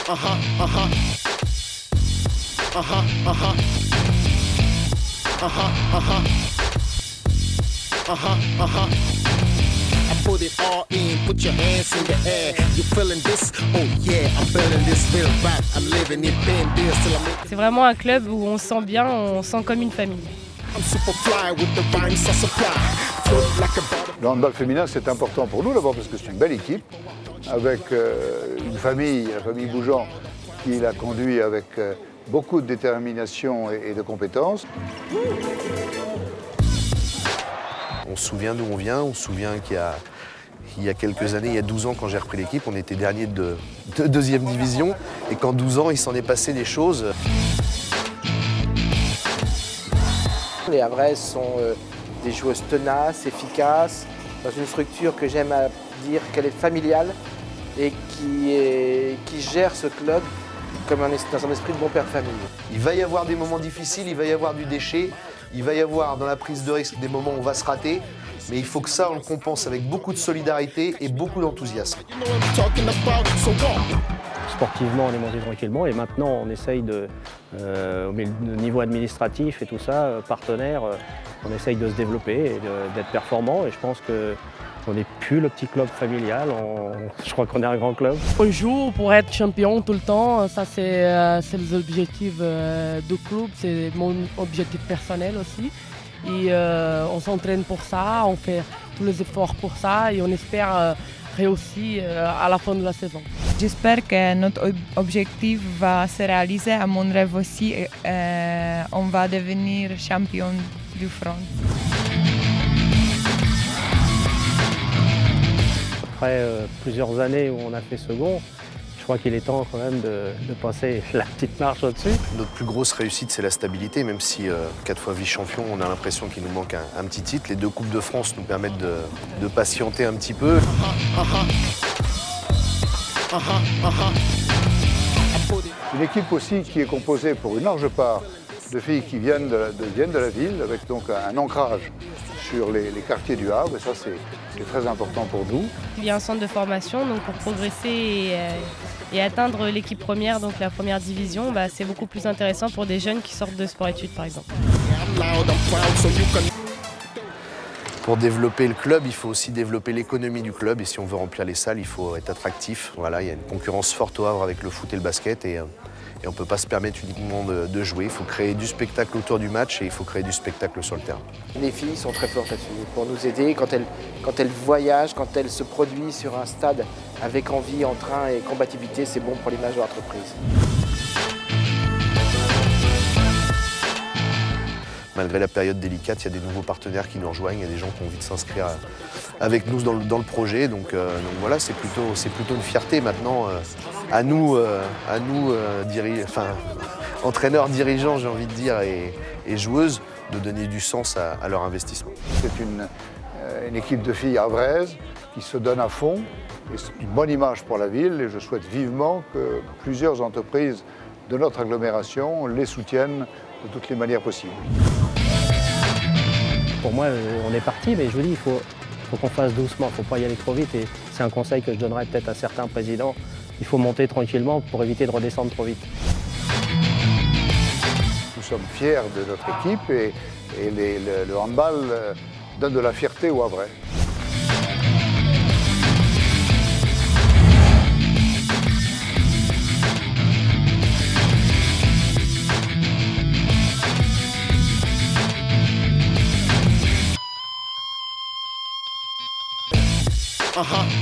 Put it all in, put your hands in the air. You feeling this? Oh yeah, I'm feeling this real rap. I'm living it, been this till I'm C'est vraiment un club où on se sent bien, on se sent comme une famille. I'm super fly with the rhymes I supply. Float like a butterfly. Le handball féminin, c'est important pour nous d'abord parce que c'est une belle équipe, avec une famille, la famille Bougeant, qui l'a conduit avec beaucoup de détermination et de compétences. On se souvient d'où on vient, on se souvient qu'il y a quelques années, il y a 12 ans quand j'ai repris l'équipe, on était dernier de deuxième division et qu'en 12 ans, il s'en est passé des choses. Les Havraises sont des joueuses tenaces, efficaces, dans une structure que j'aime à dire qu'elle est familiale et qui gère ce club comme dans un esprit de bon père de famille. Il va y avoir des moments difficiles, il va y avoir du déchet, il va y avoir dans la prise de risque des moments où on va se rater, mais il faut que ça, on le compense avec beaucoup de solidarité et beaucoup d'enthousiasme. Sportivement, on est monté tranquillement et maintenant, on essaye au niveau administratif et tout ça, partenaire, on essaye de se développer et d'être performant. Et je pense qu'on n'est plus le petit club familial, je crois qu'on est un grand club. On joue pour être champion tout le temps, ça c'est les objectifs du club, c'est mon objectif personnel aussi. Et on s'entraîne pour ça, on fait tous les efforts pour ça et on espère réussir à la fin de la saison. J'espère que notre objectif va se réaliser, à mon rêve aussi, on va devenir champion du France. Après plusieurs années où on a fait second, je crois qu'il est temps quand même de passer la petite marche au-dessus. Notre plus grosse réussite, c'est la stabilité, même si 4 fois vice-champion, on a l'impression qu'il nous manque un petit titre. Les 2 Coupes de France nous permettent de patienter un petit peu. Une équipe aussi qui est composée pour une large part de filles qui viennent de la ville, avec donc un ancrage sur les quartiers du Havre, et ça c'est très important pour nous. Il y a un centre de formation, donc pour progresser et atteindre l'équipe première, donc la première division, c'est beaucoup plus intéressant pour des jeunes qui sortent de sport-études par exemple. Pour développer le club, il faut aussi développer l'économie du club et si on veut remplir les salles, il faut être attractif. Voilà, il y a une concurrence forte au Havre avec le foot et le basket et on ne peut pas se permettre uniquement de jouer. Il faut créer du spectacle autour du match et il faut créer du spectacle sur le terrain. Les filles sont très fortes là-dessus pour nous aider quand elles voyagent, quand elles se produisent sur un stade avec envie, entrain et combativité, c'est bon pour l'image de l'entreprise. Malgré la période délicate, il y a des nouveaux partenaires qui nous rejoignent, il y a des gens qui ont envie de s'inscrire avec nous dans le projet. Donc voilà, c'est plutôt une fierté maintenant. À nous entraîneurs, dirigeants, j'ai envie de dire, et joueuses, de donner du sens à leur investissement. C'est une équipe de filles havraises qui se donne à fond. Et c'est une bonne image pour la ville et je souhaite vivement que plusieurs entreprises de notre agglomération les soutiennent de toutes les manières possibles. Pour moi, on est parti, mais je vous dis, il faut qu'on fasse doucement, il ne faut pas y aller trop vite. Et c'est un conseil que je donnerais peut-être à certains présidents. Il faut monter tranquillement pour éviter de redescendre trop vite. Nous sommes fiers de notre équipe et le handball donne de la fierté aux Havrais. Uh-huh.